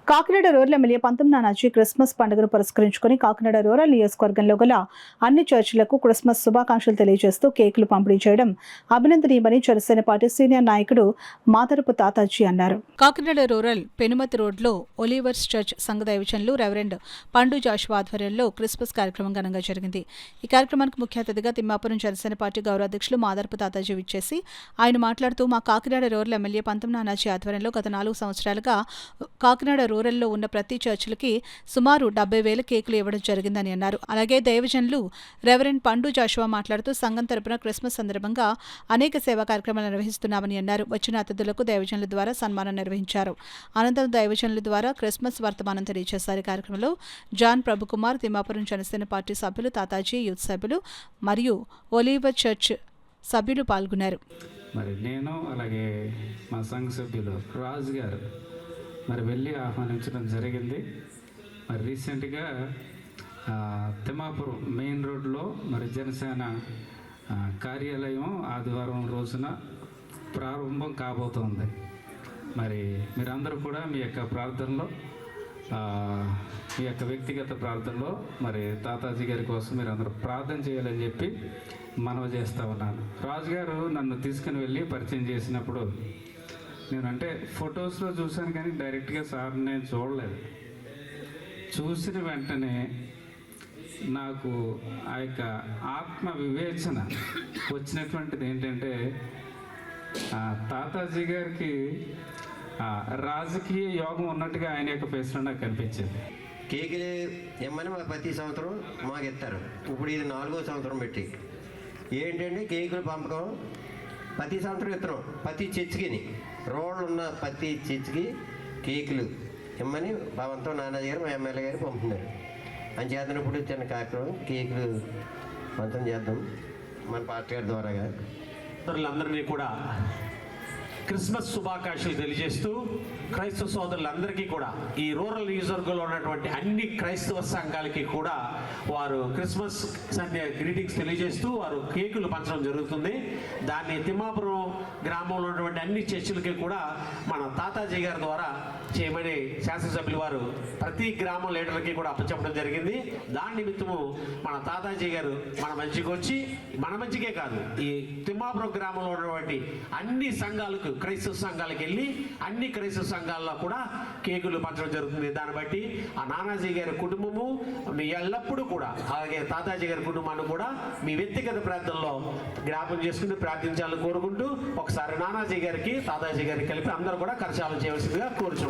Kakinada rural MLA పంతం Nanaji Christmas పండుగను పురస్కరించుకుని కాకినాడ రూరల్ నియోజకవర్గంలో గల అన్ని చర్చిలకు క్రిస్మస్ శుభాకాంక్షలు తెలియజేస్తూ కేకులు పంపిణీ చేయడం అభినందనీయమని జనసేన పార్టీ సీనియర్ నాయకుడు మాదరపు తాతాజీ అన్నారు. కాకినాడ రూరల్ పెనుమతి రోడ్లో ఒలివర్స్ చర్చ్ సంఘ దైవజనులు రెవరెండ్ పండు జాషువా ఆధ్వర్యంలో క్రిస్మస్ కార్యక్రమం ఘనంగా జరిగింది. ఈ కార్యక్రమానికి ముఖ్య అతిథిగా తిమ్మాపురం జనసేన పార్టీ గౌరవ అధ్యక్షులు మాదరపు తాతాజీ విచ్చేసి ఆయన మాట్లాడుతూ మా కాకినాడ రూరల్ ఎమ్మెల్యే పంతం నానాజీ ఆధ్వర్యంలో గత 4 సంవత్సరాలుగా కాకినాడ రూరల్లో ఉన్న ప్రతి చర్చిలకి సుమారు 70,000 కేకులు ఇవ్వడం జరిగిందని అన్నారు. అలాగే దైవజనులు రెవరెండ్ పండు జాషువా మాట్లాడుతూ సంఘం తరపున క్రిస్మస్ సందర్భంగా అనేక సేవా కార్యక్రమాలు నిర్వహిస్తున్నామని అన్నారు. వచ్చిన అతిథులకు దైవజనుల ద్వారా సన్మానం నిర్వహించారు. అనంతరం దైవజనుల ద్వారా క్రిస్మస్ వర్తమానం తెలియజేశారు. కార్యక్రమంలో జాన్ ప్రభుకుమార్, తిమ్మాపురం జనసేన పార్టీ సభ్యులు, తాతాజీ యూత్ సభ్యులు మరియు ఒలివర్ చర్చ్ సభ్యులు పాల్గొన్నారు. మరి నేను అలాగే మా సంఘ సభ్యులు రాజు గారు మరి వెళ్ళి ఆహ్వానించడం జరిగింది. మరి రీసెంట్గా తిమ్మాపురం మెయిన్ రోడ్లో మరి జనసేన కార్యాలయం ఆదివారం రోజున ప్రారంభం కాబోతోంది. మరి మీరందరూ కూడా మీ యొక్క ప్రార్థనలో మీ యొక్క వ్యక్తిగత ప్రార్థనలో మరి తాతాజీ గారి కోసం మీరు అందరూ ప్రార్థన చేయాలని చెప్పి మనవి చేస్తూ ఉన్నాను. రాజుగారు నన్ను తీసుకుని వెళ్ళి పరిచయం చేసినప్పుడు నేనంటే ఫొటోస్లో చూశాను కానీ డైరెక్ట్గా సార్ నేను చూడలేదు. చూసిన వెంటనే నాకు ఆ యొక్క ఆత్మ వివేచన వచ్చినటువంటిది ఏంటంటే తాతాజీ గారికి రాజకీయ యోగం ఉన్నట్టుగా ఆయన యొక్క ఫేస్లో నాకు కనిపించింది. కేకులు ఇమ్మని మాకు ప్రతి సంవత్సరం మాకు ఇస్తారు. ఇప్పుడు ఇది 4వ సంవత్సరం పెట్టి ఏంటంటే కేకులు పంపకం ప్రతి సంవత్సరం ఇస్తున్నాం. ప్రతి చర్చికి రోడ్లు ఉన్న ప్రతి చర్చికి కేకులు ఇమ్మని భవంతో నానాజీ గారు మా ఎమ్మెల్యే గారు పంపుతున్నారు. అని చేస్తున్నప్పుడు చిన్న కార్యక్రమం కేకులు పంచం చేద్దాం మన పార్టీ గారి ద్వారాగా. అందరినీ కూడా క్రిస్మస్ శుభాకాంక్షలు తెలియజేస్తూ క్రైస్తవ సోదరులందరికీ కూడా ఈ రూరల్ నియోజకవర్గంలో ఉన్నటువంటి అన్ని క్రైస్తవ సంఘాలకి కూడా వారు క్రిస్మస్ సండే గ్రీటింగ్స్ తెలియజేస్తూ వారు కేకులు పంచడం జరుగుతుంది. దాన్ని తిమ్మాపురం గ్రామంలో ఉన్నటువంటి అన్ని చర్చిలకి కూడా మన తాతాజీ గారి ద్వారా చేయమని శాసనసభ్యులు వారు ప్రతి గ్రామం లీడర్లకి కూడా అప్పచెప్పడం జరిగింది. దాని నిమిత్తము మన తాతాజీ గారు మన మంచికి వచ్చి మన మంచికే కాదు ఈ తిమ్మాపురం గ్రామంలో ఉన్నటువంటి అన్ని సంఘాలకు క్రైస్తవ సంఘాలకు వెళ్ళి అన్ని క్రైస్తవ సంఘాల్లో కూడా కేకులు పంచడం జరుగుతుంది. దాన్ని బట్టి ఆ నానాజీ గారి కుటుంబము మీ ఎల్లప్పుడూ కూడా అలాగే తాతాజీ గారి కుటుంబాన్ని కూడా మీ వ్యక్తిగత ప్రార్థనలో జ్ఞాపకం చేసుకుని ప్రార్థించాలని కోరుకుంటూ ఒకసారి నానాజీ గారికి తాతాజీ గారికి కలిపి అందరూ కూడా కరచాలం చేయవలసిందిగా కోరుచున్నాం.